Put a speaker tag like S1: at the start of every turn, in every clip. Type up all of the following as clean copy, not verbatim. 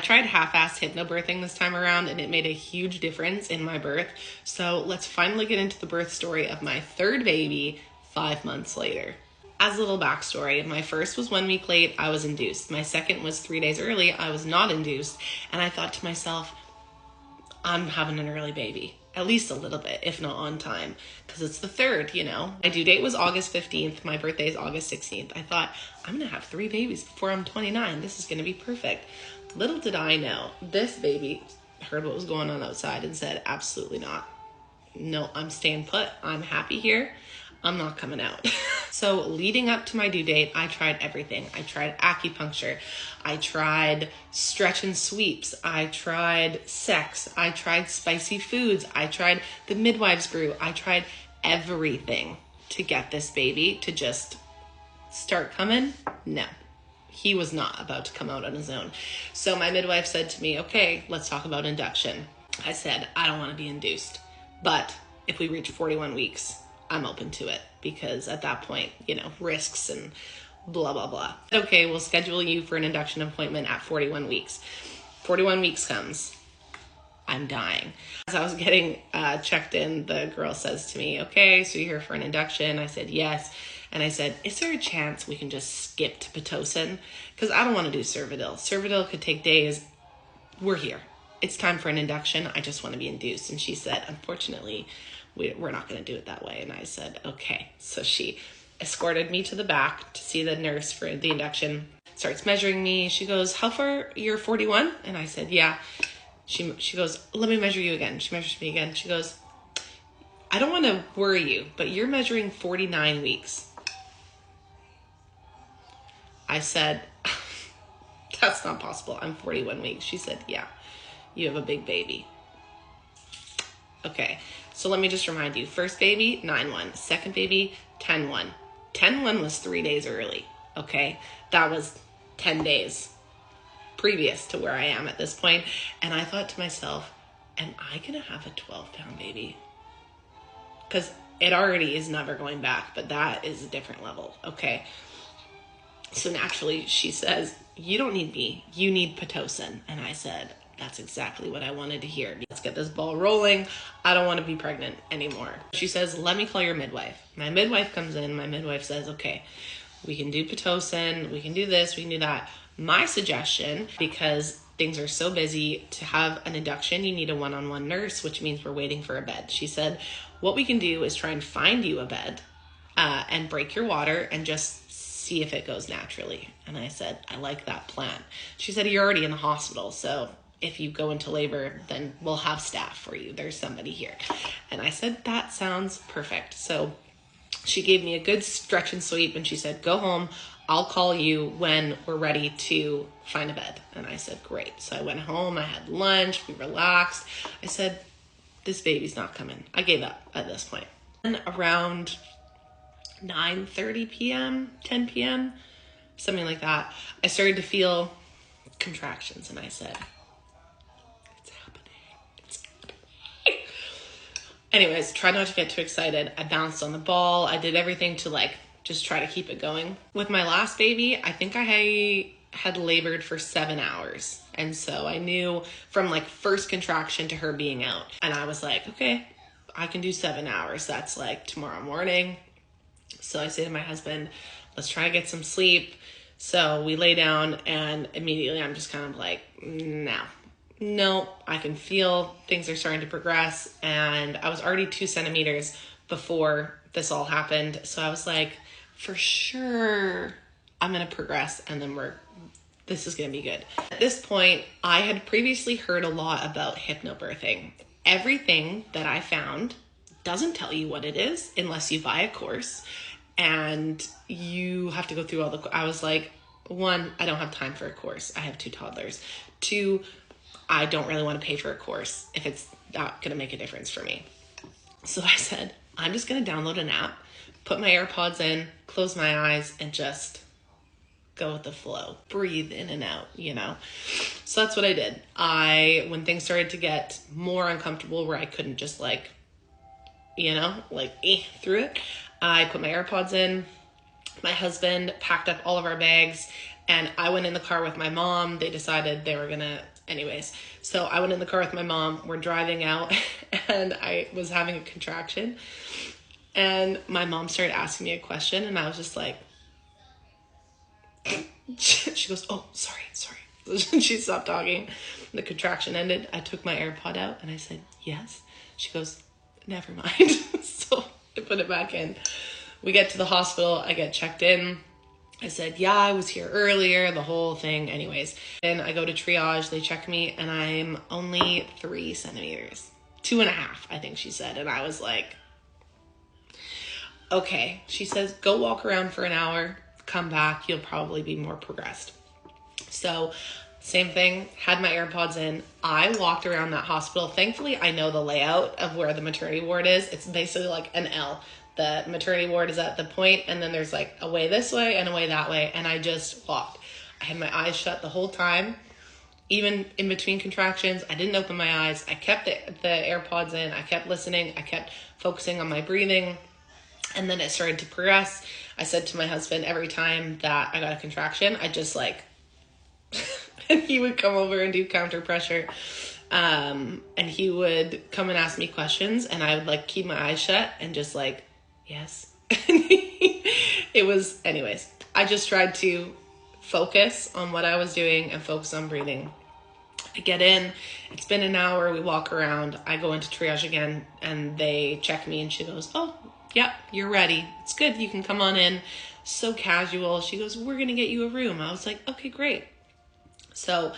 S1: tried half-assed hypnobirthing this time around, and it made a huge difference in my birth. So let's finally get into the birth story of my third baby 5 months later. As a little backstory, my first was 1 week late, I was induced. My second was 3 days early, I was not induced. And I thought to myself, I'm having an early baby, at least a little bit, if not on time, because it's the third, you know. My due date was August 15th. My birthday is August 16th. I thought, I'm going to have 3 babies before I'm 29. This is going to be perfect. Little did I know, this baby heard what was going on outside and said, absolutely not. No, I'm staying put. I'm happy here. I'm not coming out. So leading up to my due date, I tried everything. I tried acupuncture. I tried stretch and sweeps. I tried sex. I tried spicy foods. I tried the midwives brew. I tried everything to get this baby to just start coming. No, he was not about to come out on his own. So my midwife said to me, okay, let's talk about induction. I said, I don't want to be induced, but if we reach 41 weeks, I'm open to it, because at that point, you know, risks and blah, blah, blah. Okay, we'll schedule you for an induction appointment at 41 weeks. 41 weeks comes. I'm dying. As I was getting checked in, the girl says to me, okay, so you're here for an induction? I said, yes. And I said, is there a chance we can just skip to Pitocin? Because I don't want to do Cervidil. Cervidil could take days. We're here. It's time for an induction. I just want to be induced. And she said, unfortunately, we're not going to do it that way. And I said, okay. So she escorted me to the back to see the nurse for the induction, starts measuring me. She goes, how far? You're 41? And I said, yeah. She goes, let me measure you again. She measures me again. She goes, I don't want to worry you, but you're measuring 49 weeks. I said, that's not possible. I'm 41 weeks. She said, yeah, you have a big baby. Okay. So let me just remind you, first baby, 9-1. Second baby, 10-1. 10-1 was 3 days early, okay? That was 10 days previous to where I am at this point. And I thought to myself, am I going to have a 12-pound baby? Because it already is never going back, but that is a different level, okay? So naturally, she says, you don't need me. You need Pitocin. And I said, that's exactly what I wanted to hear. Let's get this ball rolling. I don't want to be pregnant anymore. She says, let me call your midwife. My midwife comes in. My midwife says, okay, we can do Pitocin. We can do this. We can do that. My suggestion, because things are so busy, to have an induction, you need a one-on-one nurse, which means we're waiting for a bed. She said, what we can do is try and find you a bed and break your water and just see if it goes naturally. And I said, I like that plan. She said, you're already in the hospital, so if you go into labor, then we'll have staff for you. There's somebody here. And I said, that sounds perfect. So she gave me a good stretch and sweep, and she said, go home. I'll call you when we're ready to find a bed. And I said, great. So I went home. I had lunch. We relaxed. I said, this baby's not coming. I gave up at this point. And around 9:30 p.m., 10 p.m., something like that, I started to feel contractions, and I said, it's happening. Anyways, try not to get too excited. I bounced on the ball. I did everything to just try to keep it going. With my last baby, I think I had labored for 7 hours. And so I knew from first contraction to her being out. And I was like, okay, I can do 7 hours. That's tomorrow morning. So I say to my husband, let's try to get some sleep. So we lay down, and immediately I'm just kind of no, I can feel things are starting to progress. And I was already 2 centimeters before this all happened. So I was like, for sure, I'm going to progress, and then this is going to be good. At this point, I had previously heard a lot about hypnobirthing. Everything that I found doesn't tell you what it is unless you buy a course, and you have to go through I was like, 1, I don't have time for a course. I have 2 toddlers. 2, I don't really want to pay for a course if it's not going to make a difference for me. So I said, I'm just going to download an app, put my AirPods in, close my eyes, and just go with the flow. Breathe in and out, So that's what I did. When things started to get more uncomfortable where I couldn't just through it, I put my AirPods in. My husband packed up all of our bags And I went in the car with my mom. They decided they were gonna, anyways. So I went in the car with my mom. We're driving out and I was having a contraction. And my mom started asking me a question and I was just like, she goes, oh, sorry. She stopped talking. The contraction ended. I took my AirPod out and I said, yes. She goes, never mind. So I put it back in. We get to the hospital. I get checked in. I said, yeah, I was here earlier, the whole thing. Anyways, then I go to triage. They check me and I'm only 3 centimeters. 2.5, I think she said. And I was like, okay. She says, go walk around for an hour. Come back. You'll probably be more progressed. So same thing, had my AirPods in. I walked around that hospital. Thankfully, I know the layout of where the maternity ward is. It's basically like an L. The maternity ward is at the point, and then there's like a way this way and a way that way. And I just walked. I had my eyes shut the whole time. Even in between contractions, I didn't open my eyes. I kept the AirPods in. I kept listening. I kept focusing on my breathing. And then it started to progress. I said to my husband, every time that I got a contraction, I just like, and he would come over and do counter pressure. And he would come and ask me questions and I would like keep my eyes shut and just like, yes. It was, anyways, I just tried to focus on what I was doing and focus on breathing. I get in, it's been an hour, we walk around, I go into triage again and they check me and she goes, oh, yep, you're ready. It's good. You can come on in. So casual. She goes, we're going to get you a room. I was like, okay, great. So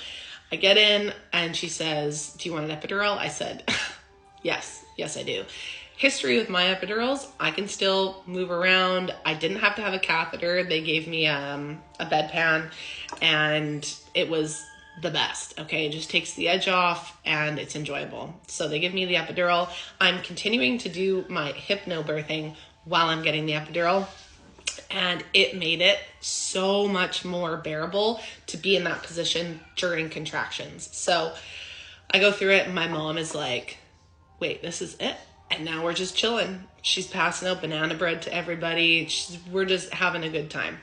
S1: I get in and she says, do you want an epidural? I said, yes, I do. History with my epidurals, I can still move around. I didn't have to have a catheter. They gave me a bedpan and it was the best. Okay. It just takes the edge off and it's enjoyable. So they give me the epidural. I'm continuing to do my hypnobirthing while I'm getting the epidural. And it made it so much more bearable to be in that position during contractions. So I go through it and my mom is like, wait, this is it? And now we're just chilling. She's passing out banana bread to everybody. We're just having a good time.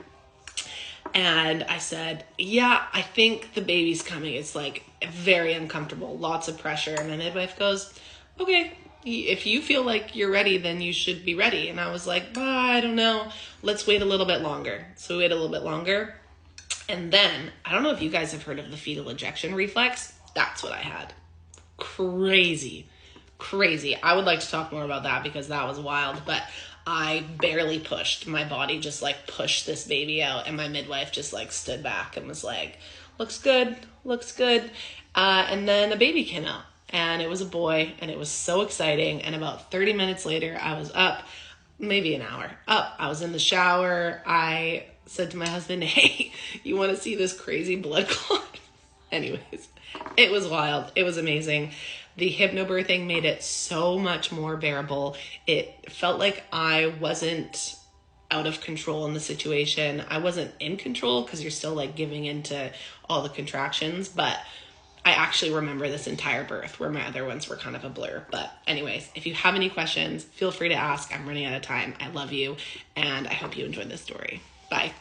S1: And I said, yeah, I think the baby's coming. It's like very uncomfortable, lots of pressure. And the midwife goes, okay, if you feel like you're ready, then you should be ready. And I was like, I don't know. Let's wait a little bit longer. So we wait a little bit longer. And then, I don't know if you guys have heard of the fetal ejection reflex. That's what I had. Crazy. I would like to talk more about that because that was wild. But I barely pushed. My body just like pushed this baby out. And my midwife just like stood back and was like, looks good. And then a baby came out. And it was a boy, and it was so exciting. And about 30 minutes later, I was up, maybe an hour up. I was in the shower. I said to my husband, hey, you want to see this crazy blood clot? Anyways, it was wild. It was amazing. The hypnobirthing made it so much more bearable. It felt like I wasn't out of control in the situation. I wasn't in control because you're still like giving into all the contractions, but I actually remember this entire birth where my other ones were kind of a blur. But anyways, if you have any questions, feel free to ask. I'm running out of time. I love you. And I hope you enjoyed this story. Bye.